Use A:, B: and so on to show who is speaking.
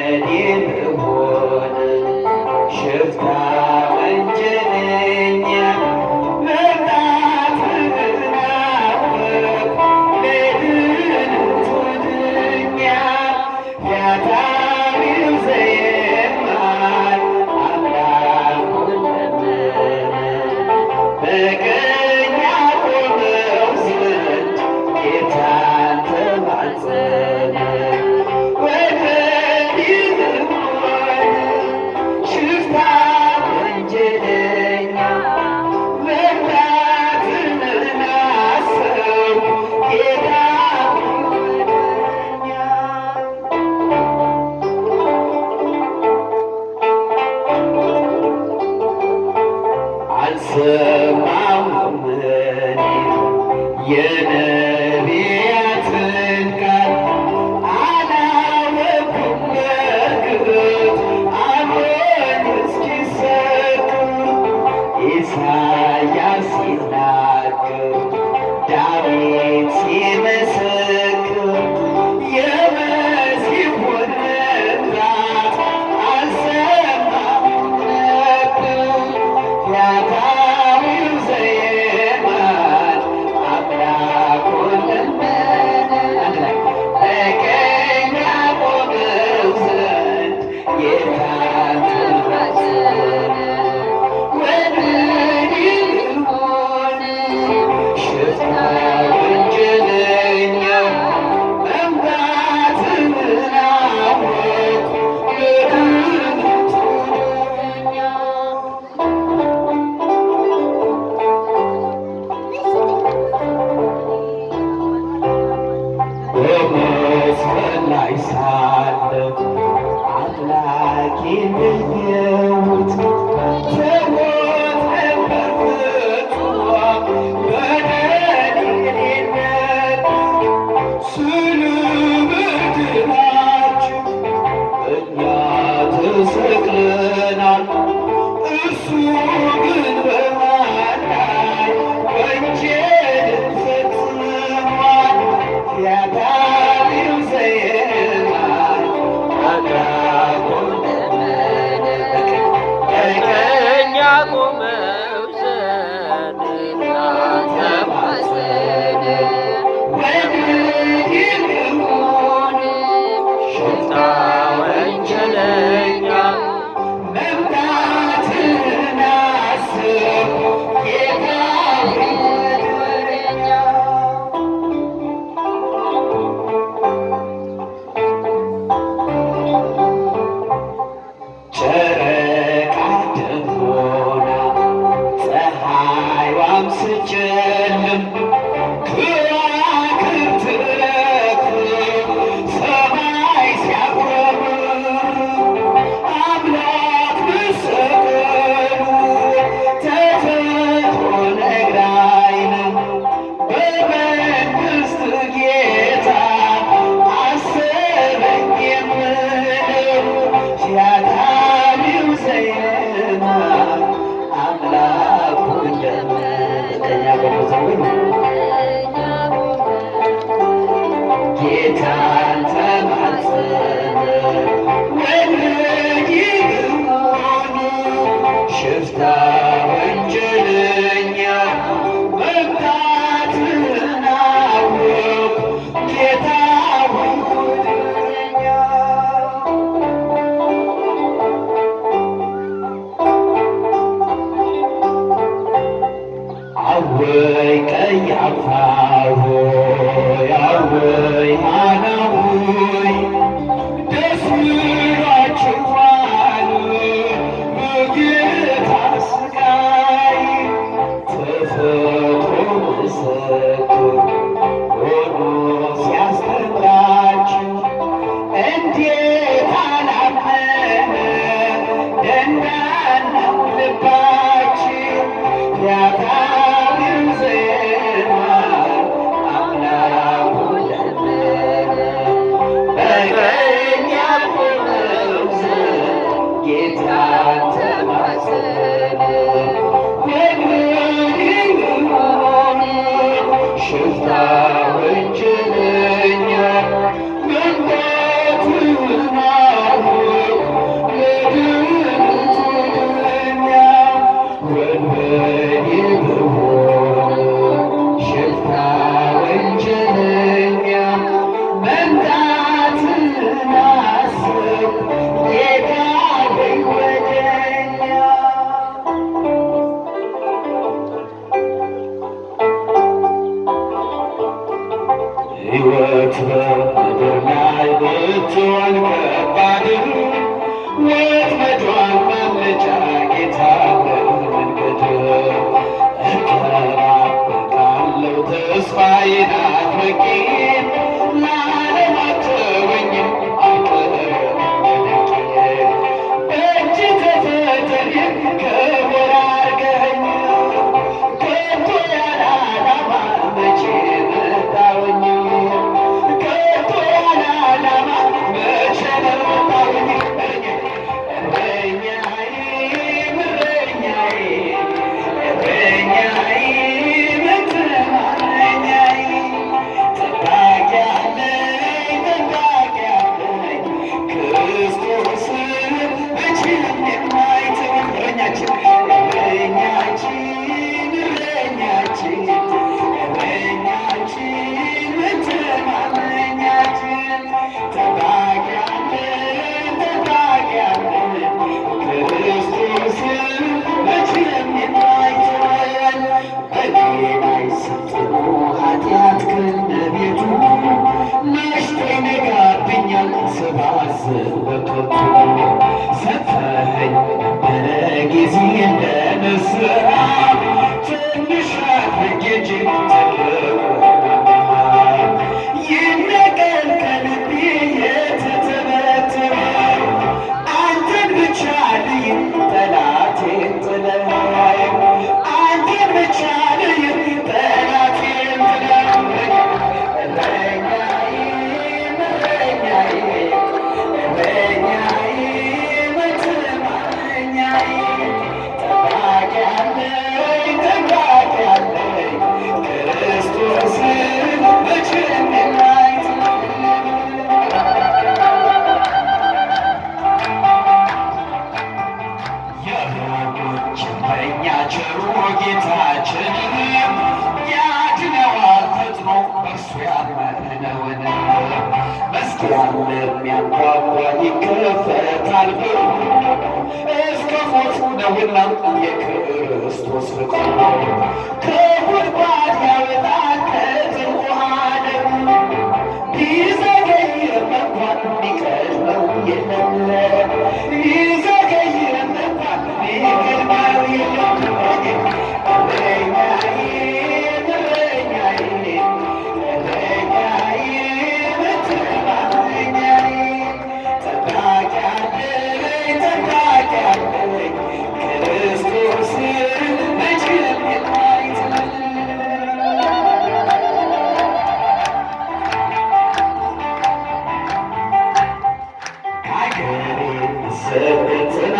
A: Yes. ወጥመዷን ማምለጫ ጌታ አለው መንገድ። እጠባበቃለሁ ተስፋዬ ናት በቂም ለዓለም አትተወኝም አልቀርም ወድቄ በእጅ ተፈተኔ ከወር አድርገኸኝ ከቶ ያለ ዓላማ መቼ መጣሁኝ ከቶ ያለ ዓላማ መቼ መጣሁኝ እረኛዬ እረኛዬ እረኛዬ መተማመኛዬ ጠባቂ አለኝ ጠባቂ አለኝ ክርስቶስ መቼም የማይተወኝ እረኛችን እረኛችን እረኛችን እረኛችን መተማመኛችን ጠባቂ አለኝ ጠባቂ አለኝ ክርስቶስ መቼም የማይተወን በኔ ላይ ስትሉ ኃጢአት ከነቤቱ መሽቶ ይነጋብኛል ስባስብ በከንቱ ሰጥተኸኝ ነበረ ጊዜ እንደ ንስሐ ትንሽ አድርጌ እንጂ ትልቁን ይነቀል ከልቤ የተተበተበ አንተን ብቻ ልይ ጠላቴን ጥለህ አንተን ብቻ ልይ ጠላቴን ጥለህ እረኛዬ እረኛዬ እረኛዬ መተማመኛዬ ጠባቂ አለኝ ጠባቂ አለኝ ክርስቶስ መቼም የማይተወኝ የበጎች እረኛ ቸሩ ጌታችን ያድነዋል ፈጥኖ በእርሱ ያመነውን መስቀል ለሚያንኳኳ ይከፈታል በሩ እስከ ሞት ነውና የክርስቶስ ፍቅሩ ከጉድጓድ ያወጣል ከጥልቁ ዓለም ቢዘገይም እንኳን ቢቀድመው የለም ቢዘገይም እንኳን ቢቀድመው የለም እረኛዬ እረኛዬ እረኛዬ መተማመኛዬ ጠባቂ አለኝ ጠባቂ አለኝ ክርስቶስ መቼም የማይተወን ከአገሬ ስደትን